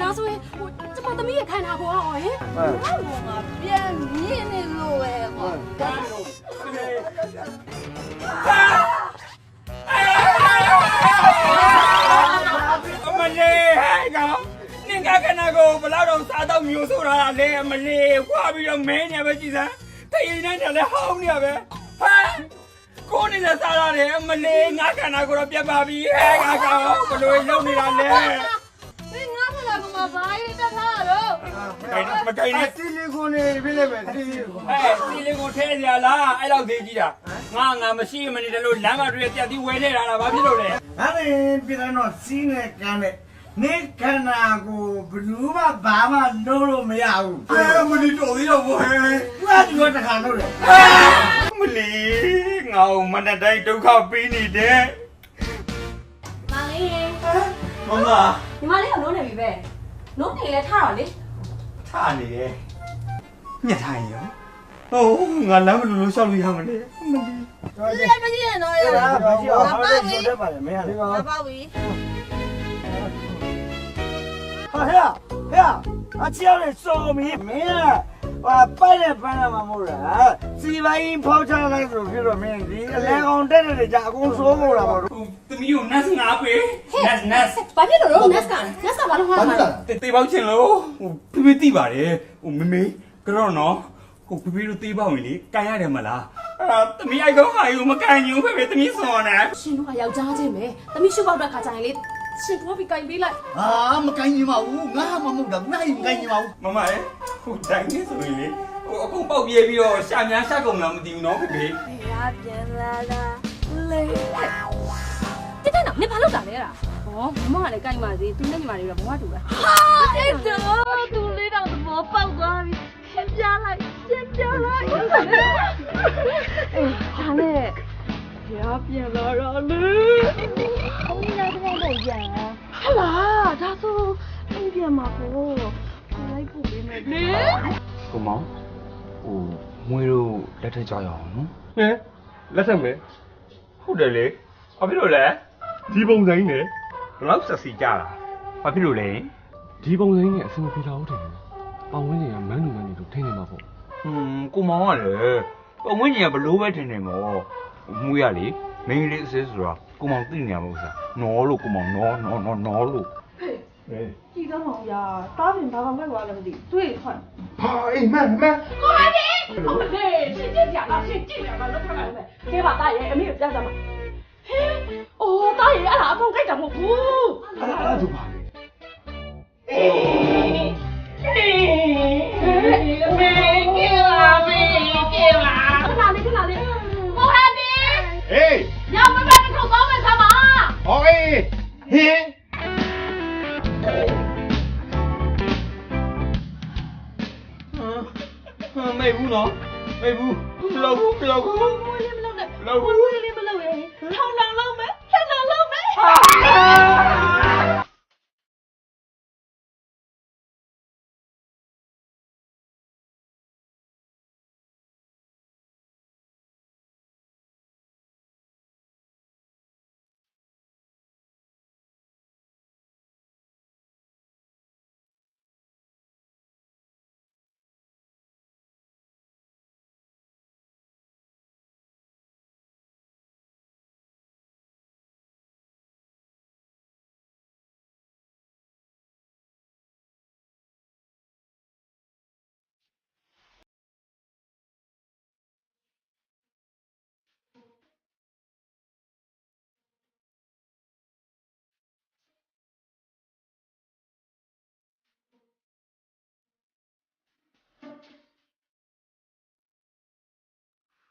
ဒါဆိုရင်ကျမသမီးရခံတာပေါ့ဟောဟင်ငါပြန်မြင်နေလို့ပဲကွာအမလေးဟဲ့ကောင်နင်ကခဏကိုဘလောက်တော့စားတော့မျိုးဆိုထားတာလေအမလေးခွာပြီးတော့မင်းနေပဲကြည်စမ်းတရင်နဲ့လည်းဟောင်းနေရပဲဟမ်ကိုနေနဲ့စားရတယ်အမလေးငါခဏကိုတော့ပြတ်ပါပြီဟဲ့ကောင်ဘလို့လုံးနေတာလဲဒီငါကလည်းမဘာရေးတက်လာတော့မကိန်းနဲ့ စီလီကွန်နေပြလိုက်မယ်စီလီကွန်စီလီကွန်ထဲရလားအဲ့လောက်သေးကြီးတာငါမရှိမနေတယ်လို့လမ်းမတွေပြတ်ပြီးဝဲနေတာလားဘာဖြစ်လို့လဲဟာလေပြတယ်တော့စီးနေကန်းနဲ့နေခန္ဓာကိုဘလူးမဘာမှလို့လို့မရဘူးမလီတော်သေးတော့ဘောဟဲ့ဘာဒီတော့တခါလို့လဲမလီငါ့မနတိုင်းဒုက္ခပေးနေတယ်မလေးမမညီမလေးကလုံးနေပြီပဲလုံးနေလဲထားတော့လေထားနေတယ်ညက်ထိုင်ရောဟိုငါလမ်းမလို့လျှောက်လို့ရမလဲမလီမကြည့်ရတော့ရဘာကြည့်အောင်ဟာလေတက်ပါလေမင်းကလေမပါဘူးဟာဟဲ့အချီရလေစောမီမင်းကပိုက်တဲ့ပန်းလာမှာမဟုတ်လားစီပိုင်းဖောက်ချလိုက်ဆိုဖြစ်တော့မင်းဒီအလဲကောင်တက်တဲ့ကြအကုန်စိုးကုန်လာပါတော့သမီးကိုနတ်ငါပေးနတ်ဘာဖြစ်လို့နတ်ကဘာလို့ဟာမှာတေးပေါက်ချင်လို့ဖိဖိသိပါတယ်မမေကတော့နော်ဖိဖိတို့တေးပေါက်ရင်လေကန်ရတယ်မလားသမီးအိုက်ကောဟာယူမကန်ညူဖိဖိသမီးစော်နေရှင်တို့ကယောက်ျားချင်းပဲသမီးရှုပ်ပေါက်တဲ့ခါကျရင်လေရှင်တို့ပြီးကန်ပေးလိုက်မကန်ညီမဘူးငါမှမဟုတ်တာငါ့ရင်မကန်ညီမဘူးမမရဲ့တိုင်းနေဆိုရင်လေအခုပေါက်ပြေးပြီးတော့ရှာများရှာကုန်လားမသိဘူးနော်ဖိဖိရပြန်လာလားလေတဲ့နော်နေဘာလုပ်တာလဲအဲ့ဒါဟောမမကလည်းကြိုက်ပါသေးသူနဲ့ညီမလေးကဘဝတူလားဟာတဲ့တော့သူလေးတော့သဘောပေါက်သွားပြီရှင်းပြလိုက်အေးဒါနဲ့ရပြန်လာတော့လေဘုန်းကြီးလည်းတော့တော့ပြန်ဟလာဒါဆိုအိမ်ပြန်မှာပေါ့လိုက်ပို့ပေးမယ်လေကိုမောင်မွေးတို့လက်ထက်ကြရအောင်နော်ဟဲ့လက်ဆက်မယ်ဟုတ်တယ်လေဘာဖြစ်လို့လဲဒီပုံစံနဲ့ဘလောက်ဆက်စီကြတာဘာဖြစ်လို့လဲဒီပုံစံနဲ့အစမပြေလာဘူးတယ်ပေါင်ဝင်းကြီးကမန်းလူမန်းကြီးတို့ထင်းနေမှာပေါ့ကိုမောင်ကလည်းပေါင်ဝင်းကြီးကဘလို့ပဲထင်နေမောမွေးရလေမင်းလေးအစစ်ဆိုတာကိုမောင်သိနေရမဟုတ်စားနော်လို့ကိုမောင်နော်လို့ကြည့်တော့မောင်ရတားပြင်ဘာမှမလုပ်ရလည်းမသိတွေ့ထွက်ဟာအိမ်မန်ကိုဟာဒီဟုတ်တယ်ရှင်းကြည့်ကြလားရှင်းကြည့်ရမှာလောက်ထားလိုက်မယ်ကဲပါတားရဲ့အမေကိုပြကြမှာဟဲအိုးတားရဲ့အဲ့ဒါအကုန်ကြိုက်တာမဟုတ်ဘူးအဲ့ဒါပါအေးမေကလာခဏလေးကိုဟာဒီဟေးညမမတစ်ခေါက်ပေါင်းမယ်ဆမ်းပါဟောအေးဟင်းမေဘူးနော်မေဘူးလောက်ဘူး